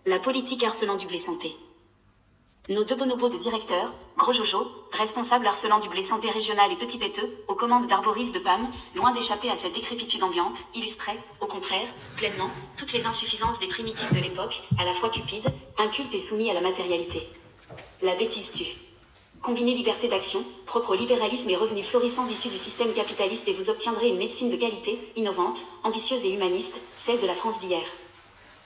La politique harcelant du blé santé. Nos deux bonobos de directeurs, Gros Jojo, responsable harcelant du blé santé régional et Petit Péteux, aux commandes d'Arboris de PAM, loin d'échapper à cette décrépitude ambiante, illustraient, au contraire, pleinement, toutes les insuffisances des primitifs de l'époque, à la fois cupides, incultes et soumis à la matérialité. La bêtise tue. Combinez liberté d'action, propre au libéralisme et revenus florissants issus du système capitaliste et vous obtiendrez une médecine de qualité, innovante, ambitieuse et humaniste, celle de la France d'hier.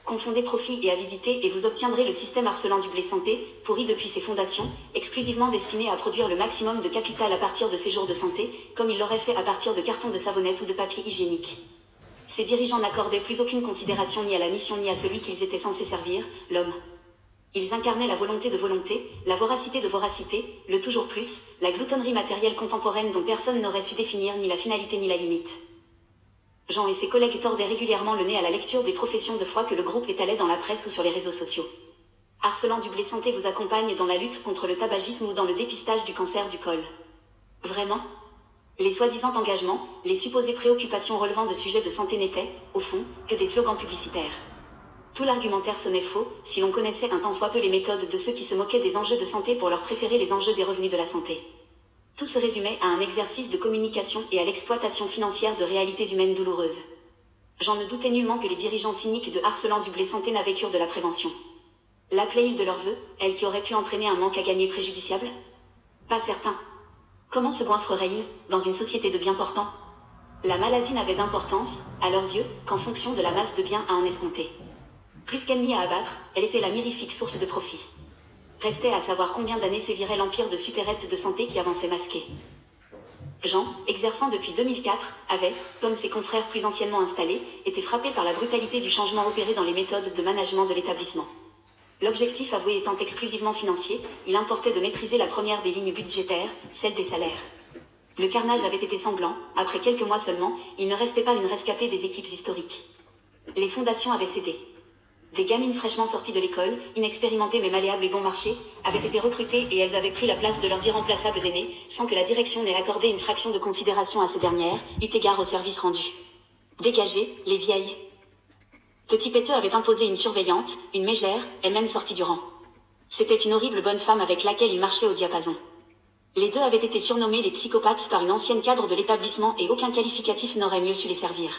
Confondez profit et avidité et vous obtiendrez le système harcelant du blé santé, pourri depuis ses fondations, exclusivement destiné à produire le maximum de capital à partir de séjours de santé, comme il l'aurait fait à partir de cartons de savonnette ou de papier hygiénique. Ces dirigeants n'accordaient plus aucune considération ni à la mission ni à celui qu'ils étaient censés servir, l'homme. Ils incarnaient la volonté de volonté, la voracité de voracité, le toujours plus, la gloutonnerie matérielle contemporaine dont personne n'aurait su définir ni la finalité ni la limite. Jean et ses collègues tordaient régulièrement le nez à la lecture des professions de foi que le groupe étalait dans la presse ou sur les réseaux sociaux. Harcelant du blé santé vous accompagne dans la lutte contre le tabagisme ou dans le dépistage du cancer du col. Vraiment ? Les soi-disant engagements, les supposées préoccupations relevant de sujets de santé n'étaient, au fond, que des slogans publicitaires. Tout l'argumentaire sonnait faux, si l'on connaissait un tant soit peu les méthodes de ceux qui se moquaient des enjeux de santé pour leur préférer les enjeux des revenus de la santé. Tout se résumait à un exercice de communication et à l'exploitation financière de réalités humaines douloureuses. J'en ne doutais nullement que les dirigeants cyniques de harcelant du blé santé n'avaient cure de la prévention. L'appelaient-ils de leur vœu, elle qui aurait pu entraîner un manque à gagner préjudiciable ? Pas certain. Comment se goinfrerait-il, dans une société de biens portants ? La maladie n'avait d'importance, à leurs yeux, qu'en fonction de la masse de biens à en escompter. Plus qu'ennemie à abattre, elle était la mirifique source de profit. Restait à savoir combien d'années sévirait l'empire de supérettes de santé qui avançait masqué. Jean, exerçant depuis 2004, avait, comme ses confrères plus anciennement installés, été frappé par la brutalité du changement opéré dans les méthodes de management de l'établissement. L'objectif avoué étant exclusivement financier, il importait de maîtriser la première des lignes budgétaires, celle des salaires. Le carnage avait été sanglant, après quelques mois seulement, il ne restait pas une rescapée des équipes historiques. Les fondations avaient cédé. Des gamines fraîchement sorties de l'école, inexpérimentées mais malléables et bon marché, avaient été recrutées et elles avaient pris la place de leurs irremplaçables aînés, sans que la direction n'ait accordé une fraction de considération à ces dernières, eu égard au service rendu. Dégagées, les vieilles. Petit Péteux avait imposé une surveillante, une mégère, elle-même sortie du rang. C'était une horrible bonne femme avec laquelle il marchait au diapason. Les deux avaient été surnommés les psychopathes par une ancienne cadre de l'établissement et aucun qualificatif n'aurait mieux su les servir.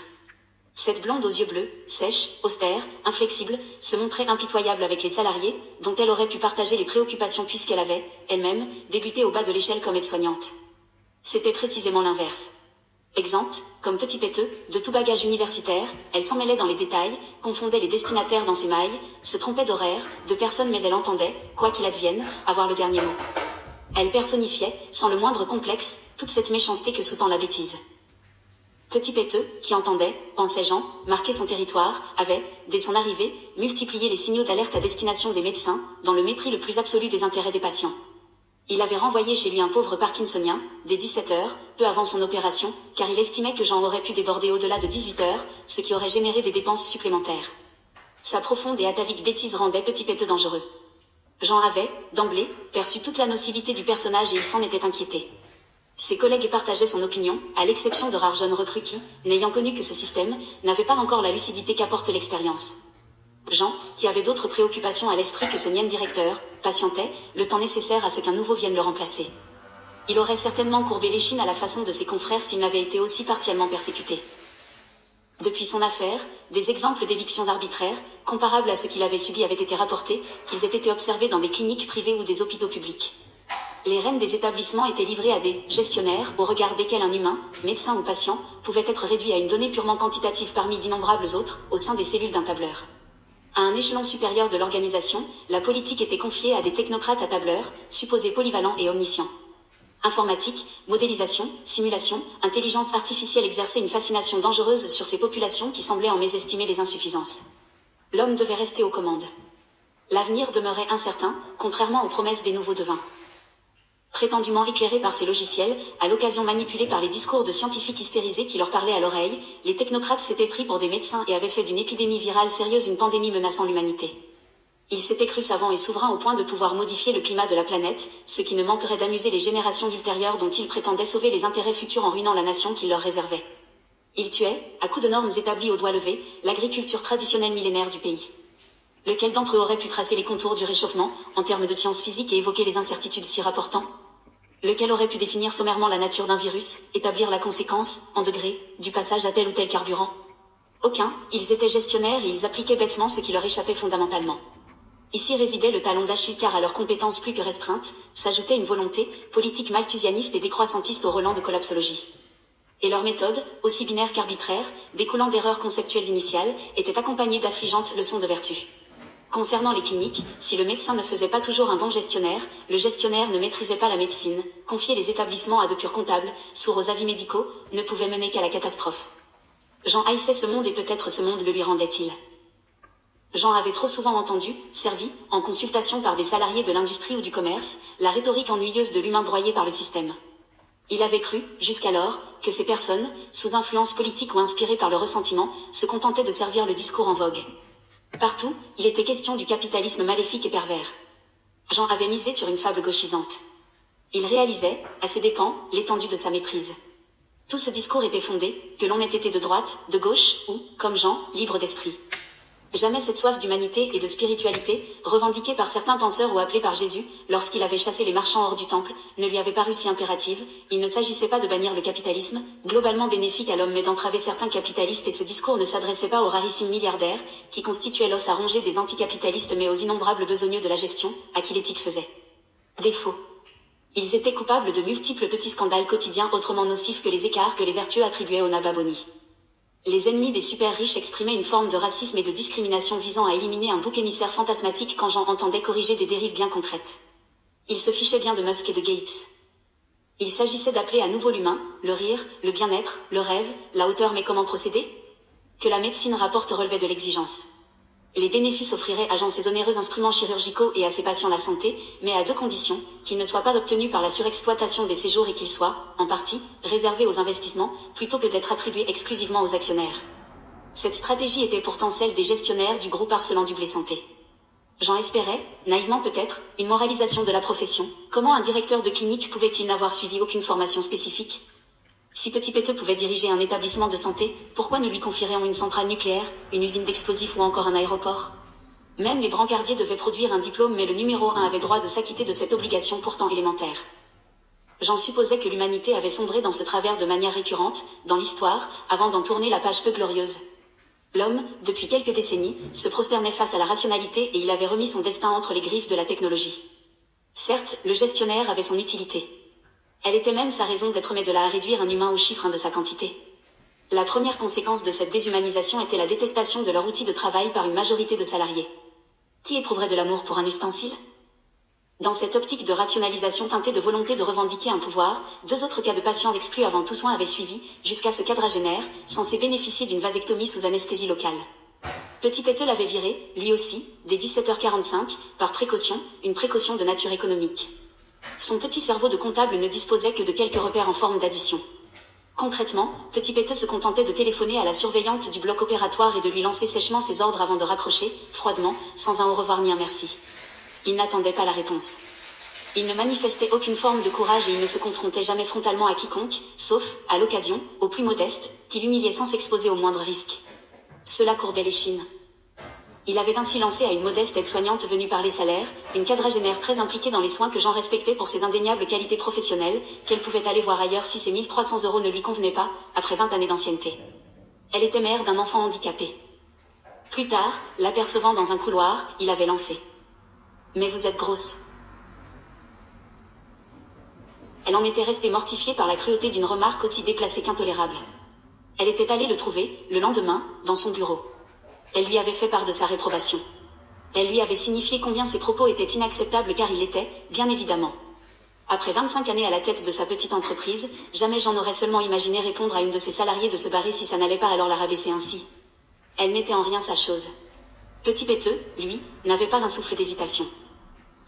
Cette blonde aux yeux bleus, sèche, austère, inflexible, se montrait impitoyable avec les salariés, dont elle aurait pu partager les préoccupations puisqu'elle avait, elle-même, débuté au bas de l'échelle comme aide-soignante. C'était précisément l'inverse. Exempte, comme Petit Péteux, de tout bagage universitaire, elle s'en mêlait dans les détails, confondait les destinataires dans ses mailles, se trompait d'horaire, de personne mais elle entendait, quoi qu'il advienne, avoir le dernier mot. Elle personnifiait, sans le moindre complexe, toute cette méchanceté que sous-tend la bêtise. Petit Péteux, qui entendait, pensait Jean, marquer son territoire, avait, dès son arrivée, multiplié les signaux d'alerte à destination des médecins, dans le mépris le plus absolu des intérêts des patients. Il avait renvoyé chez lui un pauvre parkinsonien, dès 17 heures, peu avant son opération, car il estimait que Jean aurait pu déborder au-delà de 18 heures, ce qui aurait généré des dépenses supplémentaires. Sa profonde et atavique bêtise rendait Petit Péteux dangereux. Jean avait, d'emblée, perçu toute la nocivité du personnage et il s'en était inquiété. Ses collègues partageaient son opinion, à l'exception de rares jeunes recrues qui, n'ayant connu que ce système, n'avaient pas encore la lucidité qu'apporte l'expérience. Jean, qui avait d'autres préoccupations à l'esprit que ce nième directeur, patientait, le temps nécessaire à ce qu'un nouveau vienne le remplacer. Il aurait certainement courbé l'échine à la façon de ses confrères s'il n'avait été aussi partiellement persécuté. Depuis son affaire, des exemples d'évictions arbitraires, comparables à ce qu'il avait subi avaient été rapportés, qu'ils aient été observés dans des cliniques privées ou des hôpitaux publics. Les rênes des établissements étaient livrés à des gestionnaires, au regard desquels un humain, médecin ou patient, pouvait être réduit à une donnée purement quantitative parmi d'innombrables autres, au sein des cellules d'un tableur. À un échelon supérieur de l'organisation, la politique était confiée à des technocrates à tableurs, supposés polyvalents et omniscients. Informatique, modélisation, simulation, intelligence artificielle exerçaient une fascination dangereuse sur ces populations qui semblaient en mésestimer les insuffisances. L'homme devait rester aux commandes. L'avenir demeurait incertain, contrairement aux promesses des nouveaux devins. Prétendument éclairés par ces logiciels, à l'occasion manipulés par les discours de scientifiques hystérisés qui leur parlaient à l'oreille, les technocrates s'étaient pris pour des médecins et avaient fait d'une épidémie virale sérieuse une pandémie menaçant l'humanité. Ils s'étaient crus savants et souverains au point de pouvoir modifier le climat de la planète, ce qui ne manquerait d'amuser les générations ultérieures dont ils prétendaient sauver les intérêts futurs en ruinant la nation qu'ils leur réservaient. Ils tuaient, à coups de normes établies au doigt levé, l'agriculture traditionnelle millénaire du pays. Lequel d'entre eux aurait pu tracer les contours du réchauffement, en termes de sciences physiques et évoquer les incertitudes s'y rapportant? Lequel aurait pu définir sommairement la nature d'un virus, établir la conséquence, en degrés, du passage à tel ou tel carburant? Aucun, ils étaient gestionnaires et ils appliquaient bêtement ce qui leur échappait fondamentalement. Ici résidait le talon d'Achille car à leurs compétences plus que restreintes, s'ajoutait une volonté, politique malthusianiste et décroissantiste au relent de collapsologie. Et leur méthode, aussi binaire qu'arbitraire, découlant d'erreurs conceptuelles initiales, était accompagnée d'affligeantes leçons de vertu. Concernant les cliniques, si le médecin ne faisait pas toujours un bon gestionnaire, le gestionnaire ne maîtrisait pas la médecine, confier les établissements à de purs comptables, sourds aux avis médicaux, ne pouvait mener qu'à la catastrophe. Jean haïssait ce monde et peut-être ce monde le lui rendait-il. Jean avait trop souvent entendu, servi, en consultation par des salariés de l'industrie ou du commerce, la rhétorique ennuyeuse de l'humain broyé par le système. Il avait cru, jusqu'alors, que ces personnes, sous influence politique ou inspirées par le ressentiment, se contentaient de servir le discours en vogue. Partout, il était question du capitalisme maléfique et pervers. Jean avait misé sur une fable gauchisante. Il réalisait, à ses dépens, l'étendue de sa méprise. Tout ce discours était fondé, que l'on ait été de droite, de gauche, ou, comme Jean, libre d'esprit. Jamais cette soif d'humanité et de spiritualité, revendiquée par certains penseurs ou appelée par Jésus, lorsqu'il avait chassé les marchands hors du temple, ne lui avait paru si impérative. Il ne s'agissait pas de bannir le capitalisme, globalement bénéfique à l'homme, mais d'entraver certains capitalistes, et ce discours ne s'adressait pas aux rarissimes milliardaires, qui constituaient l'os à ronger des anticapitalistes, mais aux innombrables besogneux de la gestion, à qui l'éthique faisait défaut. Ils étaient coupables de multiples petits scandales quotidiens autrement nocifs que les écarts que les vertueux attribuaient au nababoni. Les ennemis des super riches exprimaient une forme de racisme et de discrimination visant à éliminer un bouc émissaire fantasmatique quand Jean entendait corriger des dérives bien concrètes. Il se fichait bien de Musk et de Gates. Il s'agissait d'appeler à nouveau l'humain, le rire, le bien-être, le rêve, la hauteur, mais comment procéder? Que la médecine rapporte relevait de l'exigence. Les bénéfices offriraient à Jean ses onéreux instruments chirurgicaux et à ses patients la santé, mais à deux conditions, qu'ils ne soient pas obtenus par la surexploitation des séjours et qu'ils soient, en partie, réservés aux investissements, plutôt que d'être attribués exclusivement aux actionnaires. Cette stratégie était pourtant celle des gestionnaires du groupe harcelant du blé santé. Jean espérait, naïvement peut-être, une moralisation de la profession. Comment un directeur de clinique pouvait-il n'avoir suivi aucune formation spécifique? Si Petit Péteux pouvait diriger un établissement de santé, pourquoi ne lui confierait-on une centrale nucléaire, une usine d'explosifs ou encore un aéroport? Même les brancardiers devaient produire un diplôme, mais le numéro 1 avait droit de s'acquitter de cette obligation pourtant élémentaire. J'en supposais que l'humanité avait sombré dans ce travers de manière récurrente, dans l'histoire, avant d'en tourner la page peu glorieuse. L'homme, depuis quelques décennies, se prosternait face à la rationalité et il avait remis son destin entre les griffes de la technologie. Certes, le gestionnaire avait son utilité. Elle était même sa raison d'être, mais de là à réduire un humain au chiffre de sa quantité. La première conséquence de cette déshumanisation était la détestation de leur outil de travail par une majorité de salariés. Qui éprouverait de l'amour pour un ustensile? Dans cette optique de rationalisation teintée de volonté de revendiquer un pouvoir, deux autres cas de patients exclus avant tout soin avaient suivi, jusqu'à ce quadragénaire, censé bénéficier d'une vasectomie sous anesthésie locale. Petit Péteux l'avait viré, lui aussi, dès 17h45, par précaution, une précaution de nature économique. Son petit cerveau de comptable ne disposait que de quelques repères en forme d'addition. Concrètement, Petit Péteux se contentait de téléphoner à la surveillante du bloc opératoire et de lui lancer sèchement ses ordres avant de raccrocher, froidement, sans un au revoir ni un merci. Il n'attendait pas la réponse. Il ne manifestait aucune forme de courage et il ne se confrontait jamais frontalement à quiconque, sauf, à l'occasion, aux plus modestes, qui l'humiliaient sans s'exposer au moindre risque. Cela courbait l'échine. Il avait ainsi lancé à une modeste aide-soignante venue par les salaires, une quadragénaire très impliquée dans les soins que Jean respectait pour ses indéniables qualités professionnelles, qu'elle pouvait aller voir ailleurs si ses 1300 € ne lui convenaient pas, après 20 années d'ancienneté. Elle était mère d'un enfant handicapé. Plus tard, l'apercevant dans un couloir, il avait lancé. « Mais vous êtes grosse. » Elle en était restée mortifiée par la cruauté d'une remarque aussi déplacée qu'intolérable. Elle était allée le trouver, le lendemain, dans son bureau. Elle lui avait fait part de sa réprobation. Elle lui avait signifié combien ses propos étaient inacceptables car il était, bien évidemment. Après 25 années à la tête de sa petite entreprise, jamais Jean n'aurait seulement imaginé répondre à une de ses salariées de se barrer si ça n'allait pas alors la rabaisser ainsi. Elle n'était en rien sa chose. Petit Péteux, lui, n'avait pas un souffle d'hésitation.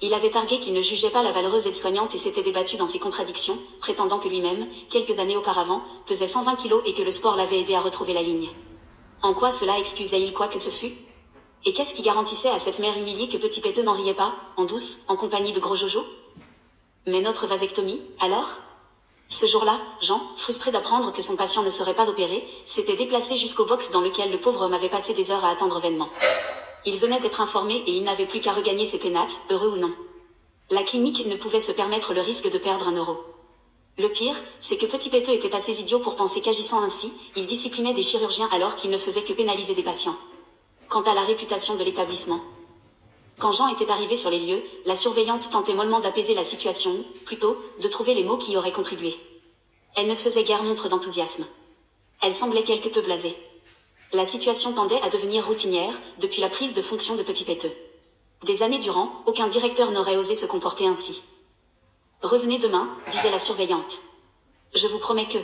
Il avait argué qu'il ne jugeait pas la valeureuse aide-soignante et s'était débattu dans ses contradictions, prétendant que lui-même, quelques années auparavant, pesait 120 kilos et que le sport l'avait aidé à retrouver la ligne. En quoi cela excusait-il quoi que ce fût? Et qu'est-ce qui garantissait à cette mère humiliée que Petit Péteux n'en riait pas, en douce, en compagnie de Gros Jojo? Mais notre vasectomie, alors? Ce jour-là, Jean, frustré d'apprendre que son patient ne serait pas opéré, s'était déplacé jusqu'au box dans lequel le pauvre homme avait passé des heures à attendre vainement. Il venait d'être informé et il n'avait plus qu'à regagner ses pénates, heureux ou non. La clinique ne pouvait se permettre le risque de perdre 1 euro. Le pire, c'est que Petit Péteux était assez idiot pour penser qu'agissant ainsi, il disciplinait des chirurgiens alors qu'il ne faisait que pénaliser des patients. Quant à la réputation de l'établissement. Quand Jean était arrivé sur les lieux, la surveillante tentait mollement d'apaiser la situation, ou, plutôt, de trouver les mots qui y auraient contribué. Elle ne faisait guère montre d'enthousiasme. Elle semblait quelque peu blasée. La situation tendait à devenir routinière, depuis la prise de fonction de Petit Péteux. Des années durant, aucun directeur n'aurait osé se comporter ainsi. Revenez demain, disait la surveillante. Je vous promets que...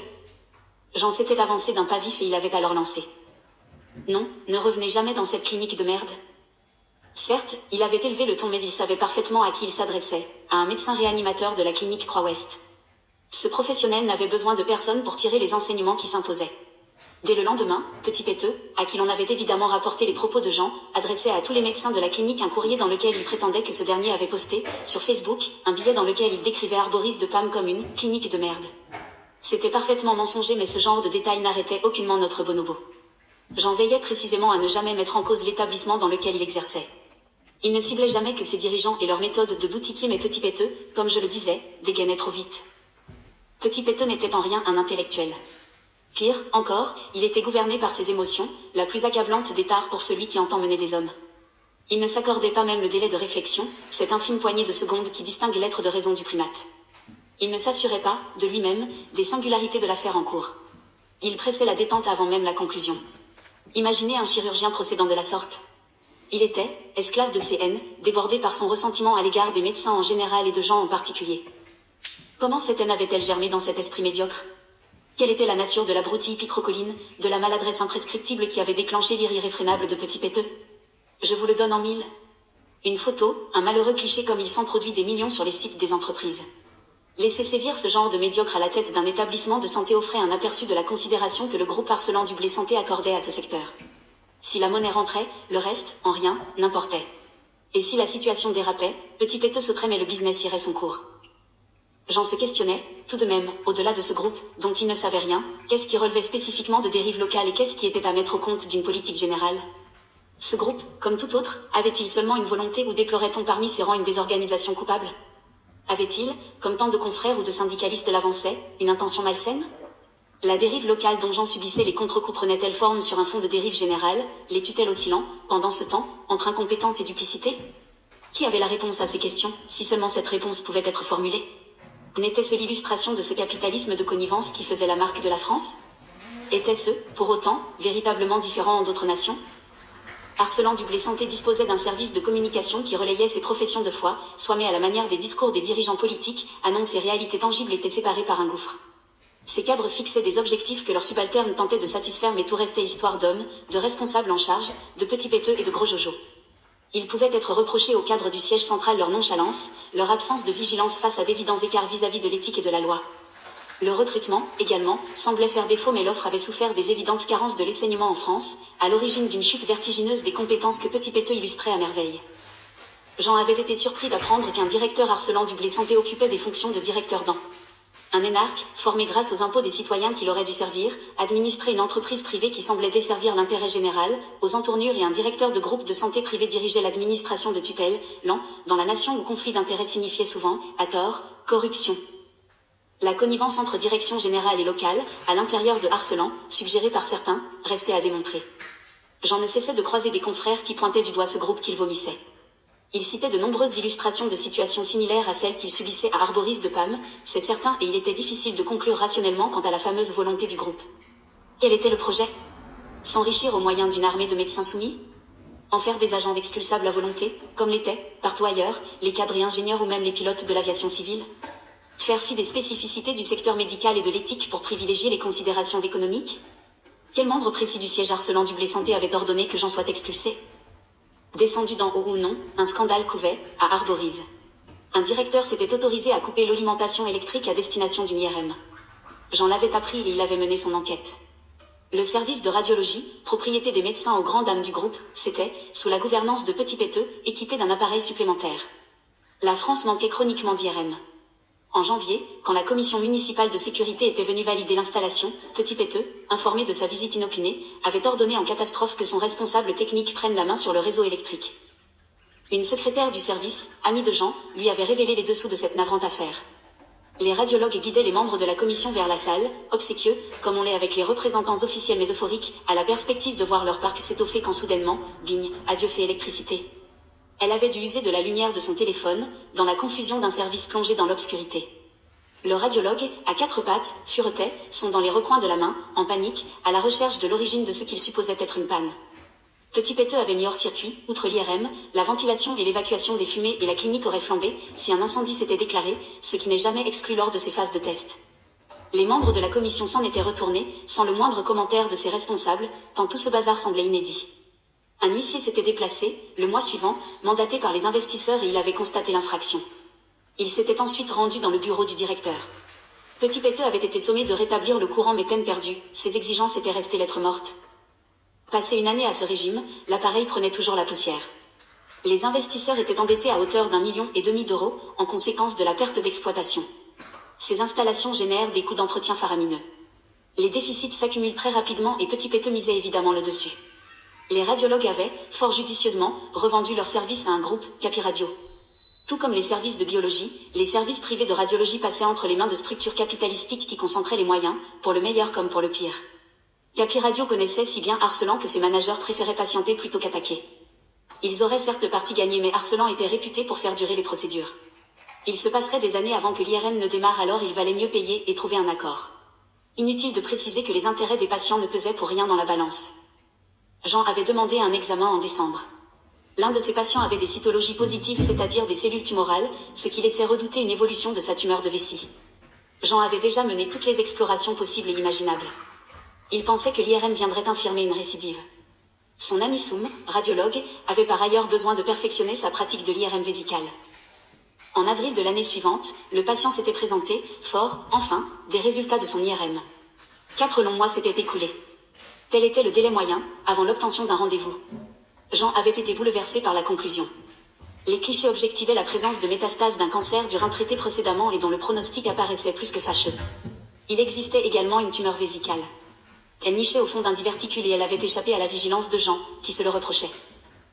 Jean s'était avancé d'un pas vif et il avait alors lancé. Non, ne revenez jamais dans cette clinique de merde. Certes, il avait élevé le ton mais il savait parfaitement à qui il s'adressait, à un médecin réanimateur de la clinique Croix-Ouest. Ce professionnel n'avait besoin de personne pour tirer les enseignements qui s'imposaient. Dès le lendemain, Petit Péteux, à qui l'on avait évidemment rapporté les propos de Jean, adressait à tous les médecins de la clinique un courrier dans lequel il prétendait que ce dernier avait posté, sur Facebook, un billet dans lequel il décrivait Arboris de Pam comme une « clinique de merde ». C'était parfaitement mensonger mais ce genre de détails n'arrêtait aucunement notre bonobo. Jean veillait précisément à ne jamais mettre en cause l'établissement dans lequel il exerçait. Il ne ciblait jamais que ses dirigeants et leurs méthodes de boutiquier mais Petit Péteux, comme je le disais, dégainait trop vite. Petit Péteux n'était en rien un intellectuel. Pire, encore, il était gouverné par ses émotions, la plus accablante des tares pour celui qui entend mener des hommes. Il ne s'accordait pas même le délai de réflexion, cette infime poignée de secondes qui distingue l'être de raison du primate. Il ne s'assurait pas, de lui-même, des singularités de l'affaire en cours. Il pressait la détente avant même la conclusion. Imaginez un chirurgien procédant de la sorte. Il était, esclave de ses haines, débordé par son ressentiment à l'égard des médecins en général et de Jean en particulier. Comment cette haine avait-elle germé dans cet esprit médiocre ? Quelle était la nature de la broutille picrocolline, de la maladresse imprescriptible qui avait déclenché l'ire irréfrénable de Petit Péteux ? Je vous le donne en 1000. Une photo, un malheureux cliché comme il s'en produit des millions sur les sites des entreprises. Laisser sévir ce genre de médiocre à la tête d'un établissement de santé offrait un aperçu de la considération que le groupe Arcelant du Blé Santé accordait à ce secteur. Si la monnaie rentrait, le reste, en rien, n'importait. Et si la situation dérapait, Petit Péteux sauterait mais le business irait son cours. Jean se questionnait, tout de même, au-delà de ce groupe, dont il ne savait rien, qu'est-ce qui relevait spécifiquement de dérives locales et qu'est-ce qui était à mettre au compte d'une politique générale ? Ce groupe, comme tout autre, avait-il seulement une volonté ou déplorait-on parmi ses rangs une désorganisation coupable ? Avait-il, comme tant de confrères ou de syndicalistes l'avançaient, une intention malsaine ? La dérive locale dont Jean subissait les contre-coups prenait-elle forme sur un fond de dérive générale, les tutelles oscillant, pendant ce temps, entre incompétence et duplicité ? Qui avait la réponse à ces questions, si seulement cette réponse pouvait être formulée ? N'était-ce l'illustration de ce capitalisme de connivence qui faisait la marque de la France ? Était-ce, pour autant, véritablement différent en d'autres nations ? Arcelant du Blé Santé disposait d'un service de communication qui relayait ses professions de foi, soit mais à la manière des discours des dirigeants politiques, annonces et réalités tangibles étaient séparées par un gouffre. Ces cadres fixaient des objectifs que leurs subalternes tentaient de satisfaire mais tout restait histoire d'hommes, de responsables en charge, de Petit Péteux et de Gros Jojo. Il pouvait être reproché aux cadres du siège central leur nonchalance, leur absence de vigilance face à d'évidents écarts vis-à-vis de l'éthique et de la loi. Le recrutement, également, semblait faire défaut mais l'offre avait souffert des évidentes carences de l'enseignement en France, à l'origine d'une chute vertigineuse des compétences que Petit Péteux illustrait à merveille. Jean avait été surpris d'apprendre qu'un directeur Arcelant du Blé Santé occupait des fonctions de directeur dans un énarque, formé grâce aux impôts des citoyens qu'il aurait dû servir, administrer une entreprise privée qui semblait desservir l'intérêt général, aux entournures et un directeur de groupe de santé privé dirigeait l'administration de tutelle, lent, dans la nation où conflit d'intérêts signifiait souvent, à tort, corruption. La connivence entre direction générale et locale, à l'intérieur de Arcelant, suggérée par certains, restait à démontrer. Jean ne cessait de croiser des confrères qui pointaient du doigt ce groupe qu'il vomissait. Il citait de nombreuses illustrations de situations similaires à celles qu'il subissait à Arboris de Pam, c'est certain et il était difficile de conclure rationnellement quant à la fameuse volonté du groupe. Quel était le projet ? S'enrichir au moyen d'une armée de médecins soumis ? En faire des agents expulsables à volonté, comme l'étaient, partout ailleurs, les cadres et ingénieurs ou même les pilotes de l'aviation civile ? Faire fi des spécificités du secteur médical et de l'éthique pour privilégier les considérations économiques ? Quel membre précis du siège Arcelant du Blé Santé avait ordonné que Jean soit expulsé ? Descendu d'en haut ou non, un scandale couvait, à Arborise. Un directeur s'était autorisé à couper l'alimentation électrique à destination d'une IRM. Jean l'avait appris et il avait mené son enquête. Le service de radiologie, propriété des médecins aux grandes dames du groupe, s'était, sous la gouvernance de Petit Péteux, équipé d'un appareil supplémentaire. La France manquait chroniquement d'IRM. En janvier, quand la commission municipale de sécurité était venue valider l'installation, Petit Péteux, informé de sa visite inopinée, avait ordonné en catastrophe que son responsable technique prenne la main sur le réseau électrique. Une secrétaire du service, amie de Jean, lui avait révélé les dessous de cette navrante affaire. Les radiologues guidaient les membres de la commission vers la salle, obséquieux, comme on l'est avec les représentants officiels mais euphoriques, à la perspective de voir leur parc s'étoffer quand soudainement, bing, adieu fait électricité. Elle avait dû user de la lumière de son téléphone, dans la confusion d'un service plongé dans l'obscurité. Le radiologue, à quatre pattes, furetait, son dans les recoins de la main, en panique, à la recherche de l'origine de ce qu'il supposait être une panne. Petit Péteux avait mis hors circuit, outre l'IRM, la ventilation et l'évacuation des fumées et la clinique aurait flambé, si un incendie s'était déclaré, ce qui n'est jamais exclu lors de ces phases de test. Les membres de la commission s'en étaient retournés, sans le moindre commentaire de ses responsables, tant tout ce bazar semblait inédit. Un huissier s'était déplacé, le mois suivant, mandaté par les investisseurs et il avait constaté l'infraction. Il s'était ensuite rendu dans le bureau du directeur. Petit Péteux avait été sommé de rétablir le courant mais peine perdue, ses exigences étaient restées lettre morte. Passé une année à ce régime, l'appareil prenait toujours la poussière. Les investisseurs étaient endettés à hauteur d'1,5 million d'euros, en conséquence de la perte d'exploitation. Ces installations génèrent des coûts d'entretien faramineux. Les déficits s'accumulent très rapidement et Petit Péteux misait évidemment le dessus. Les radiologues avaient, fort judicieusement, revendu leurs services à un groupe, Capiradio. Tout comme les services de biologie, les services privés de radiologie passaient entre les mains de structures capitalistiques qui concentraient les moyens, pour le meilleur comme pour le pire. Capiradio connaissait si bien Arcelan que ses managers préféraient patienter plutôt qu'attaquer. Ils auraient certes partie gagnée mais Arcelan était réputé pour faire durer les procédures. Il se passerait des années avant que l'IRM ne démarre alors il valait mieux payer et trouver un accord. Inutile de préciser que les intérêts des patients ne pesaient pour rien dans la balance. Jean avait demandé un examen en décembre. L'un de ses patients avait des cytologies positives, c'est-à-dire des cellules tumorales, ce qui laissait redouter une évolution de sa tumeur de vessie. Jean avait déjà mené toutes les explorations possibles et imaginables. Il pensait que l'IRM viendrait infirmer une récidive. Son ami Soum, radiologue, avait par ailleurs besoin de perfectionner sa pratique de l'IRM vésicale. En avril de l'année suivante, le patient s'était présenté, fort, enfin, des résultats de son IRM. 4 longs mois s'étaient écoulés. Tel était le délai moyen, avant l'obtention d'un rendez-vous. Jean avait été bouleversé par la conclusion. Les clichés objectivaient la présence de métastases d'un cancer du rein traité précédemment et dont le pronostic apparaissait plus que fâcheux. Il existait également une tumeur vésicale. Elle nichait au fond d'un diverticule et elle avait échappé à la vigilance de Jean, qui se le reprochait.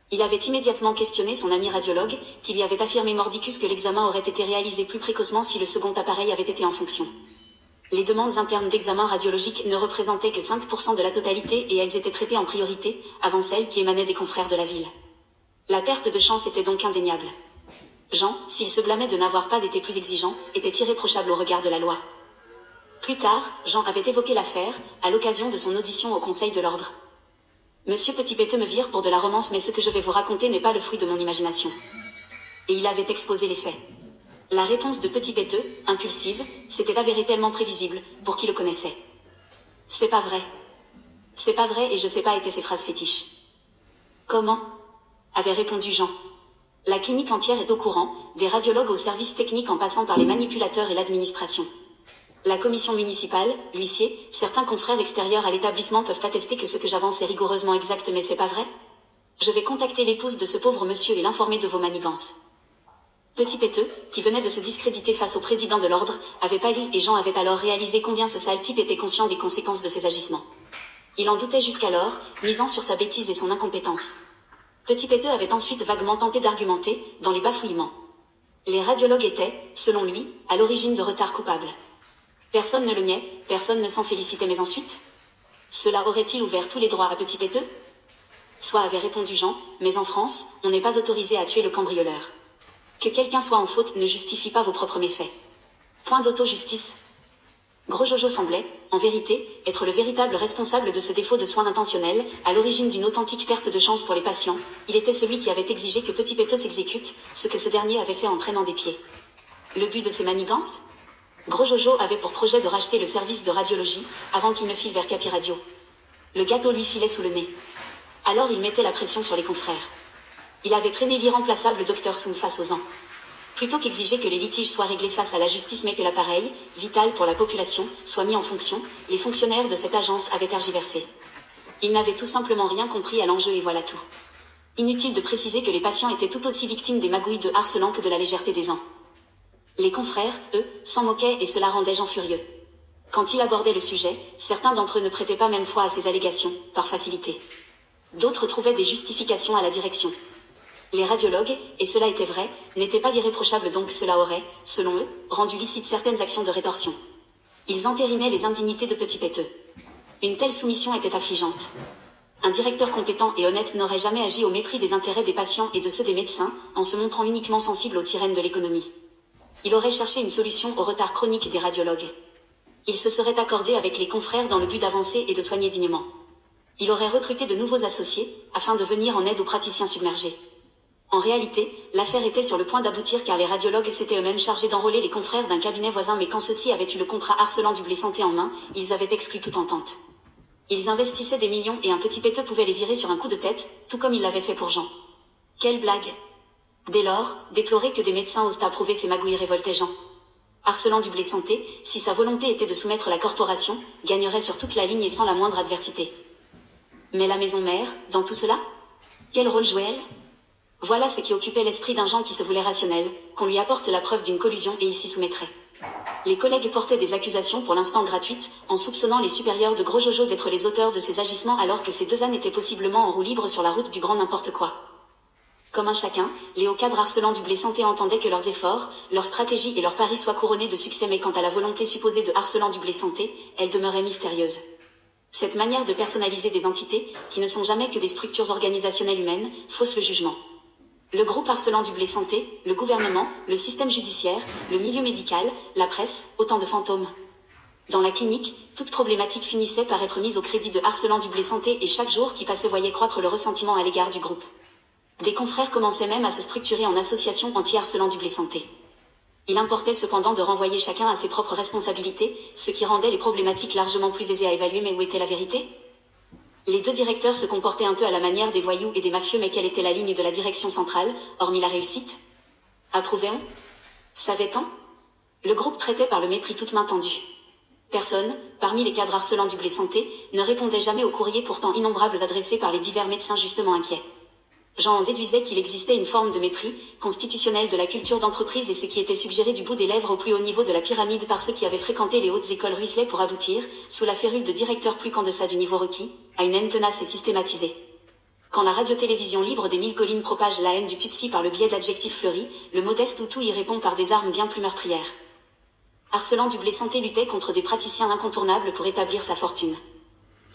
Il avait immédiatement questionné son ami radiologue, qui lui avait affirmé mordicus que l'examen aurait été réalisé plus précocement si le second appareil avait été en fonction. Les demandes internes d'examen radiologique ne représentaient que 5% de la totalité et elles étaient traitées en priorité, avant celles qui émanaient des confrères de la ville. La perte de chance était donc indéniable. Jean, s'il se blâmait de n'avoir pas été plus exigeant, était irréprochable au regard de la loi. Plus tard, Jean avait évoqué l'affaire, à l'occasion de son audition au Conseil de l'Ordre. Monsieur Petit Péteux me vire pour de la romance mais ce que je vais vous raconter n'est pas le fruit de mon imagination. Et il avait exposé les faits. La réponse de Petit Péteux, impulsive, s'était avérée tellement prévisible, pour qui le connaissait. C'est pas vrai. C'est pas vrai et je sais pas étaient ses phrases fétiches. Comment? Avait répondu Jean. La clinique entière est au courant, des radiologues au service technique en passant par les manipulateurs et l'administration. La commission municipale, l'huissier, certains confrères extérieurs à l'établissement peuvent attester que ce que j'avance est rigoureusement exact mais c'est pas vrai? Je vais contacter l'épouse de ce pauvre monsieur et l'informer de vos manigances. Petit Péteux, qui venait de se discréditer face au président de l'ordre, avait pâli et Jean avait alors réalisé combien ce sale type était conscient des conséquences de ses agissements. Il en doutait jusqu'alors, misant sur sa bêtise et son incompétence. Petit Péteux avait ensuite vaguement tenté d'argumenter, dans les bafouillements. Les radiologues étaient, selon lui, à l'origine de retards coupables. Personne ne le niait, personne ne s'en félicitait mais ensuite? Cela aurait-il ouvert tous les droits à Petit Péteux? Soit avait répondu Jean, mais en France, on n'est pas autorisé à tuer le cambrioleur. Que quelqu'un soit en faute ne justifie pas vos propres méfaits. Point d'auto-justice. Gros Jojo semblait, en vérité, être le véritable responsable de ce défaut de soins intentionnels, à l'origine d'une authentique perte de chance pour les patients. Il était celui qui avait exigé que Petit Péteux s'exécute, ce que ce dernier avait fait en traînant des pieds. Le but de ces manigances? Gros Jojo avait pour projet de racheter le service de radiologie, avant qu'il ne file vers Capiradio. Le gâteau lui filait sous le nez. Alors il mettait la pression sur les confrères. Il avait traîné l'irremplaçable Dr Soum face aux ans. Plutôt qu'exiger que les litiges soient réglés face à la justice mais que l'appareil, vital pour la population, soit mis en fonction, les fonctionnaires de cette agence avaient tergiversé. Ils n'avaient tout simplement rien compris à l'enjeu et voilà tout. Inutile de préciser que les patients étaient tout aussi victimes des magouilles de Arcelan que de la légèreté des ans. Les confrères, eux, s'en moquaient et cela rendait Jean furieux. Quand il abordait le sujet, certains d'entre eux ne prêtaient pas même foi à ses allégations, par facilité. D'autres trouvaient des justifications à la direction. Les radiologues, et cela était vrai, n'étaient pas irréprochables donc cela aurait, selon eux, rendu licite certaines actions de rétorsion. Ils entérinaient les indignités de petits péteux. Une telle soumission était affligeante. Un directeur compétent et honnête n'aurait jamais agi au mépris des intérêts des patients et de ceux des médecins, en se montrant uniquement sensible aux sirènes de l'économie. Il aurait cherché une solution au retard chronique des radiologues. Il se serait accordé avec les confrères dans le but d'avancer et de soigner dignement. Il aurait recruté de nouveaux associés, afin de venir en aide aux praticiens submergés. En réalité, l'affaire était sur le point d'aboutir car les radiologues s'étaient eux-mêmes chargés d'enrôler les confrères d'un cabinet voisin mais quand ceux-ci avaient eu le contrat harcelant du blé santé en main, ils avaient exclu toute entente. Ils investissaient des millions et un petit péteux pouvait les virer sur un coup de tête, tout comme il l'avait fait pour Jean. Quelle blague! Dès lors, déplorer que des médecins osent approuver ces magouilles révoltait Jean. Harcelant du blé santé, si sa volonté était de soumettre la corporation, gagnerait sur toute la ligne et sans la moindre adversité. Mais la maison mère, dans tout cela? Quel rôle jouait-elle? Voilà ce qui occupait l'esprit d'un Jean qui se voulait rationnel, qu'on lui apporte la preuve d'une collusion et il s'y soumettrait. Les collègues portaient des accusations pour l'instant gratuites, en soupçonnant les supérieurs de Gros Jojo d'être les auteurs de ces agissements alors que ces deux ânes étaient possiblement en roue libre sur la route du grand n'importe quoi. Comme un chacun, les hauts cadres harcelants du blé santé entendaient que leurs efforts, leurs stratégies et leurs paris soient couronnés de succès mais quant à la volonté supposée de harcelant du blé santé, elle demeurait mystérieuse. Cette manière de personnaliser des entités, qui ne sont jamais que des structures organisationnelles humaines, fausse le jugement. Le groupe harcelant du blé santé, le gouvernement, le système judiciaire, le milieu médical, la presse, autant de fantômes. Dans la clinique, toute problématique finissait par être mise au crédit de harcelant du blé santé et chaque jour qui passait voyait croître le ressentiment à l'égard du groupe. Des confrères commençaient même à se structurer en association anti-harcelant du blé santé. Il importait cependant de renvoyer chacun à ses propres responsabilités, ce qui rendait les problématiques largement plus aisées à évaluer mais où était la vérité? Les deux directeurs se comportaient un peu à la manière des voyous et des mafieux mais quelle était la ligne de la direction centrale, hormis la réussite? Approuvait-on? Savait-on? Le groupe traitait par le mépris toute main tendue. Personne, parmi les cadres harcelants du blé santé, ne répondait jamais aux courriers pourtant innombrables adressés par les divers médecins justement inquiets. Jean en déduisait qu'il existait une forme de mépris, constitutionnel de la culture d'entreprise et ce qui était suggéré du bout des lèvres au plus haut niveau de la pyramide par ceux qui avaient fréquenté les hautes écoles ruisselait pour aboutir, sous la férule de directeurs plus qu'en deçà du niveau requis, à une haine tenace et systématisée. Quand la radio-télévision libre des 1000 collines propage la haine du Tutsi par le biais d'adjectifs fleuris, le modeste Hutu y répond par des armes bien plus meurtrières. Harcelant du blé santé luttait contre des praticiens incontournables pour établir sa fortune.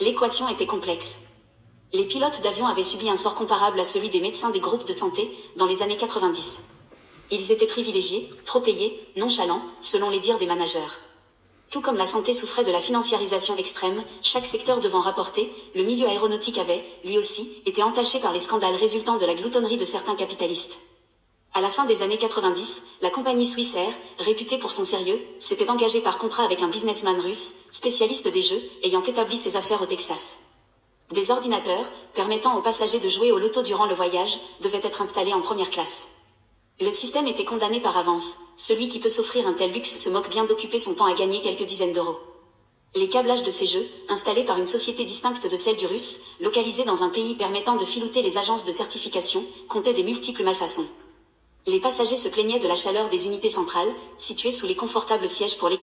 L'équation était complexe. Les pilotes d'avion avaient subi un sort comparable à celui des médecins des groupes de santé, dans les années 90. Ils étaient privilégiés, trop payés, nonchalants, selon les dires des managers. Tout comme la santé souffrait de la financiarisation extrême, chaque secteur devant rapporter, le milieu aéronautique avait, lui aussi, été entaché par les scandales résultant de la gloutonnerie de certains capitalistes. À la fin des années 90, la compagnie Swissair, réputée pour son sérieux, s'était engagée par contrat avec un businessman russe, spécialiste des jeux, ayant établi ses affaires au Texas. Des ordinateurs, permettant aux passagers de jouer au loto durant le voyage, devaient être installés en première classe. Le système était condamné par avance, celui qui peut s'offrir un tel luxe se moque bien d'occuper son temps à gagner quelques dizaines d'euros. Les câblages de ces jeux, installés par une société distincte de celle du russe, localisée dans un pays permettant de filouter les agences de certification, comptaient des multiples malfaçons. Les passagers se plaignaient de la chaleur des unités centrales, situées sous les confortables sièges pour les